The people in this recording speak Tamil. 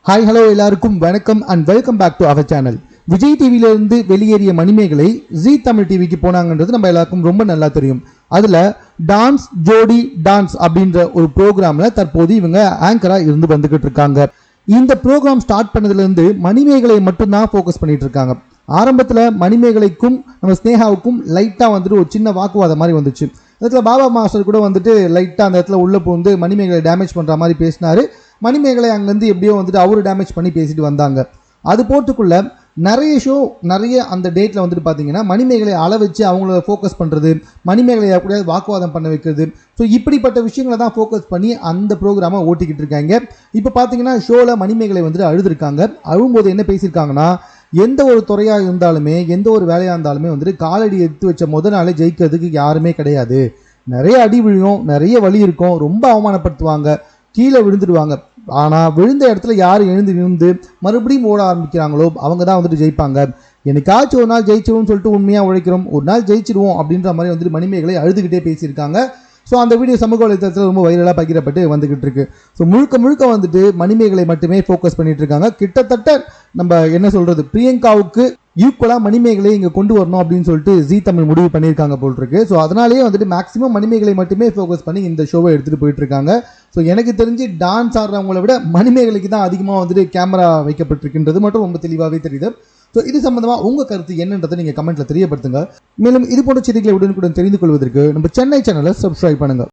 ஹாய் ஹலோ எல்லாருக்கும் வணக்கம் and welcome back to our channel. Vijay டிவியிலிருந்து வெளியேறிய மணிமேகலை ஜி தமிழ் டிவிக்கு போனாங்கன்றது நம்ம எல்லாருக்கும் ரொம்ப நல்லா தெரியும். அதில் டான்ஸ் ஜோடி டான்ஸ் அப்படின்ற ஒரு ப்ரோக்ராமில் தற்போது இவங்க ஆங்கராக இருந்து வந்துக்கிட்டு இருக்காங்க. இந்த ப்ரோக்ராம் ஸ்டார்ட் பண்ணதுலேருந்து மணிமேகலை மட்டும்தான் ஃபோக்கஸ் பண்ணிட்டு இருக்காங்க. ஆரம்பத்தில் மணிமேகலைக்கும் நம்ம ஸ்னேகாவுக்கும் லைட்டாக வந்துட்டு ஒரு சின்ன வாக்குவாதம் மாதிரி வந்துச்சு. அதில் பாபா மாஸ்டர் கூட வந்துட்டு லைட்டாக அந்த இடத்துல உள்ளே போந்து மணிமேகலை டேமேஜ் பண்ணுற மாதிரி பேசினார். மணிமேகலை அங்கேருந்து எப்படியோ வந்துட்டு அவரு டேமேஜ் பண்ணி பேசிட்டு வந்தாங்க. அது போட்டுக்குள்ள நிறைய அந்த டேட்டில் வந்துட்டு பார்த்தீங்கன்னா மணிமேகலை அள வச்சு அவங்கள ஃபோக்கஸ் பண்ணுறது, மணிமேகலையை கூட வாக்குவாதம் பண்ண வைக்கிறது, ஸோ இப்படிப்பட்ட விஷயங்களை தான் ஃபோக்கஸ் பண்ணி அந்த ப்ரோக்ராமை ஓட்டிக்கிட்டு இருக்காங்க. இப்போ பார்த்தீங்கன்னா ஷோவில் மணிமேகலை வந்துட்டு அழுதுருக்காங்க. அழும்போது என்ன பேசியிருக்காங்கன்னா, எந்த ஒரு துறையாக இருந்தாலுமே எந்த ஒரு வேலையாக இருந்தாலுமே வந்துட்டு காலடி எடுத்து வச்ச முதல் நாளே ஜெயிக்கிறதுக்கு யாருமே கிடையாது. நிறைய அடி விழும், நிறைய வலி இருக்கும், ரொம்ப அவமானப்படுத்துவாங்க, கீழே விழுந்துடுவாங்க. ஆனால் விழுந்த இடத்துல யார் எழுந்து விழுந்து மறுபடியும் ஓட ஆரம்பிக்கிறாங்களோ அவங்க தான் வந்துட்டு ஜெயிப்பாங்க. என்னைக்காச்சும் ஒரு நாள் ஜெயிச்சிடுவோம்னு சொல்லிட்டு உண்மையாக உழைக்கிறோம், ஒரு நாள் ஜெயிச்சிடுவோம் அப்படின்ற மாதிரி வந்துட்டு மணிமேகலை அழுதுகிட்டே பேசியிருக்காங்க. ஸோ அந்த வீடியோ சமூக வலைத்தளத்தில் ரொம்ப வைரலாக பகிரப்பட்டு வந்துகிட்டு இருக்கு. ஸோ முழுக்க வந்துட்டு மணிமேகலை மட்டுமே ஃபோக்கஸ் பண்ணிட்டு இருக்காங்க. கிட்டத்தட்ட நம்ம என்ன சொல்றது, பிரியங்காவுக்கு ஈக்குவலாக மணிமேகலை இங்கே கொண்டு வரணும் அப்படின்னு சொல்லிட்டு ஜி தமிழ் முடிவு பண்ணியிருக்காங்க போல் இருக்கு. ஸோ அதனாலேயே வந்துட்டு மேக்ஸிமம் மணிமேகலை மட்டுமே ஃபோக்கஸ் பண்ணி இந்த ஷோவை எடுத்துகிட்டு போயிட்டு இருக்காங்க. ஸோ எனக்கு தெரிஞ்சு டான்ஸ் ஆடுறவங்களை விட மணிமேகலைக்கு தான் அதிகமாக வந்துட்டு கேமரா வைக்கப்பட்டிருக்கின்றது மட்டும் ரொம்ப தெளிவாகவே தெரியுது. ஸோ இது சம்பந்தமாக உங்கள் கருத்து என்னன்றதை நீங்கள் கமெண்ட்டில் தெரியப்படுத்துங்க. மேலும் இது போன்ற செய்திகளை உடனுக்குடன் தெரிந்து கொள்வதற்கு நம்ம சென்னை சேனலை சப்ஸ்கிரைப் பண்ணுங்கள்.